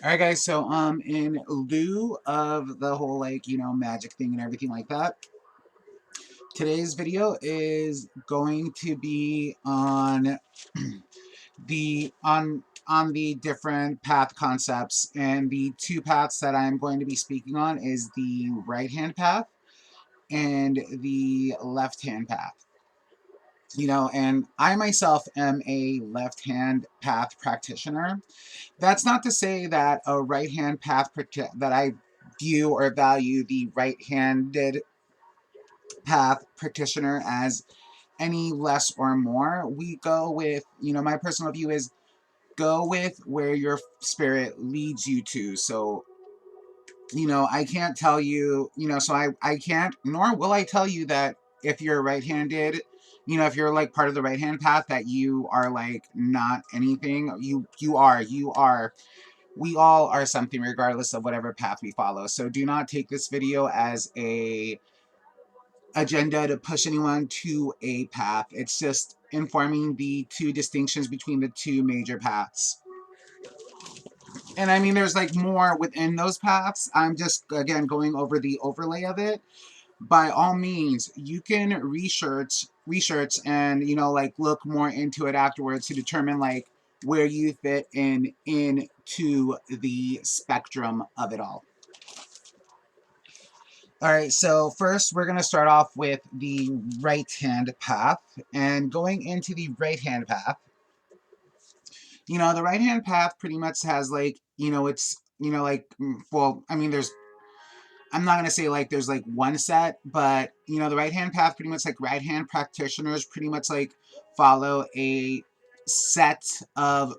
Alright guys, so in lieu of the whole magic thing and everything like that, today's video is going to be on the different path concepts, and the two paths that I'm going to be speaking on is the right hand path and the left hand path. And I myself am a left hand path practitioner. That's not to say that a right hand path that I view or value the right handed path practitioner as any less or more. We go with, my personal view is go with where your spirit leads you to. So, I can't tell you, so I can't, nor will I tell you that if you're right handed, if you're like part of the right hand path, that you are like not anything. You are we all are something regardless of whatever path we follow. So do not take this video as a agenda to push anyone to a path. It's just informing the two distinctions between the two major paths. And I mean, there's like more within those paths. I'm just, again, going over the overlay of it. By all means, you can research and, like look more into it afterwards to determine like where you fit into the spectrum of it all. All right, so first we're going to start off with the right hand path. And going into the right hand path, the right hand path pretty much has like, it's, well, I mean, I'm not going to say like there's like one set, but, the right hand path pretty much like right hand practitioners pretty much like follow a set of,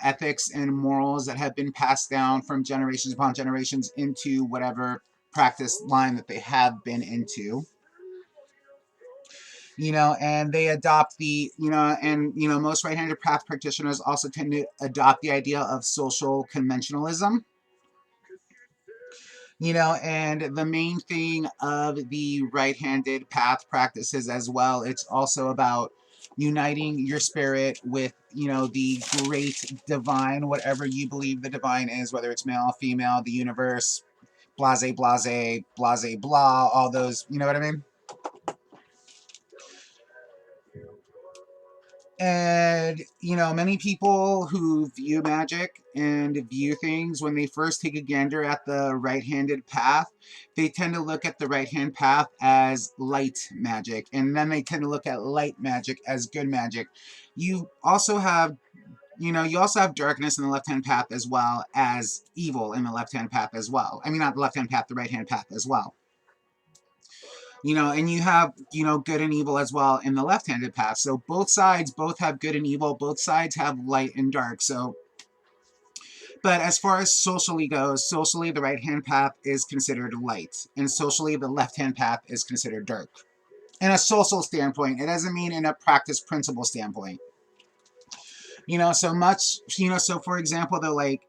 ethics and morals that have been passed down from generations upon generations into whatever practice line that they have been into. And they adopt most right-handed path practitioners also tend to adopt the idea of social conventionalism. And the main thing of the right-handed path practices as well, it's also about uniting your spirit with, the great divine, whatever you believe the divine is, whether it's male, female, the universe, blase, blase, blase, blah, all those, you know what I mean? And, many people who view magic and view things, when they first take a gander at the right-handed path, they tend to look at the right-hand path as light magic. And then they tend to look at light magic as good magic. You also have, darkness in the left-hand path as well as evil in the left-hand path as well. I mean, not the left-hand path, the right-hand path as well. And you have, good and evil as well in the left-handed path. So both sides both have good and evil. Both sides have light and dark. So, but as far as socially goes, socially the right-hand path is considered light, and socially the left-hand path is considered dark. In a social standpoint, it doesn't mean in a practice principle standpoint. So for example, the like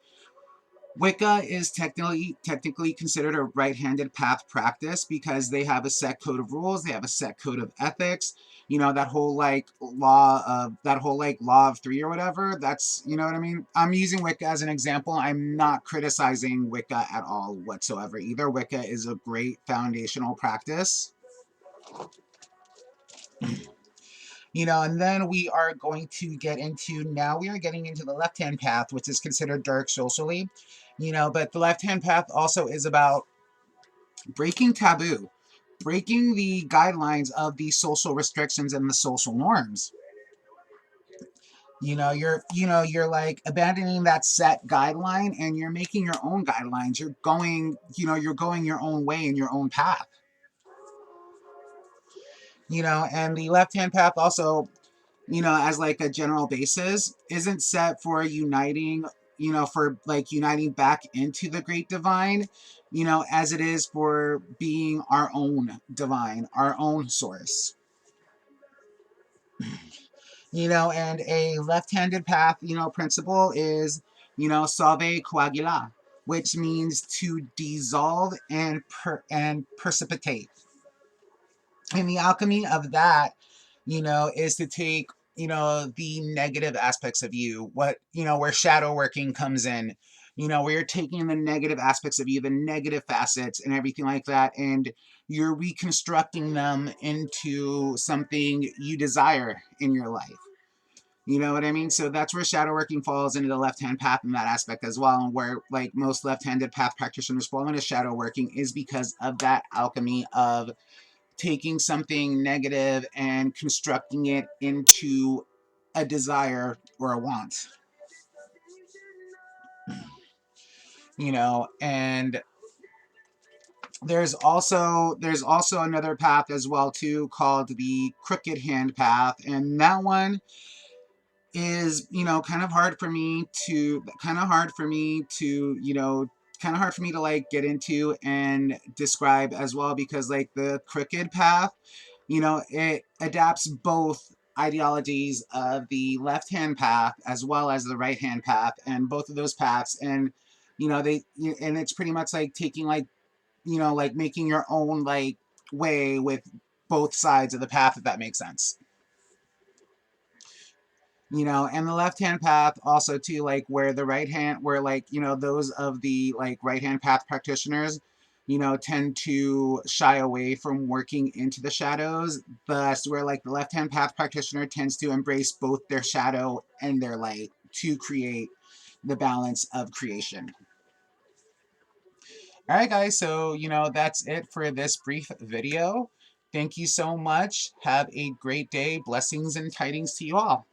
Wicca is technically considered a right-handed path practice because they have a set code of rules, they have a set code of ethics. That whole law of three or whatever. That's, you know what I mean. I'm using Wicca as an example. I'm not criticizing Wicca at all whatsoever either. Wicca is a great foundational practice. And then we are going to get into, now we are getting into the left-hand path, which is considered dark socially. But the left-hand path also is about breaking taboo, breaking the guidelines of the social restrictions and the social norms. You're like abandoning that set guideline and you're making your own guidelines. You're going your own way in your own path. And the left-hand path also, as like a general basis, isn't set for uniting, for like uniting back into the great divine, as it is for being our own divine, our own source. And a left-handed path, principle is, salve coagula, which means to dissolve and precipitate. And the alchemy of that, is to take, the negative aspects of you, where shadow working comes in. You know, where you're taking the negative aspects of you, the negative facets and everything like that, and you're reconstructing them into something you desire in your life. You know what I mean? So that's where shadow working falls into the left-hand path in that aspect as well, and where like most left-handed path practitioners fall into shadow working is because of that alchemy of taking something negative and constructing it into a desire or a want. You know, and there's also another path as well too called the crooked hand path, and that one is, you know, kind of hard for me to like get into and describe as well, because like the crooked path, you know, it adapts both ideologies of the left hand path as well as the right hand path, and both of those paths, and you know and it's pretty much like taking like, you know, like making your own like way with both sides of the path, if that makes sense. You know, and the left hand path also too, like where the right hand, where like, you know, those of the like right hand path practitioners, you know, tend to shy away from working into the shadows, thus where like the left hand path practitioner tends to embrace both their shadow and their light to create the balance of creation. All right, guys, so, you know, that's it for this brief video. Thank you so much. Have a great day. Blessings and tidings to you all.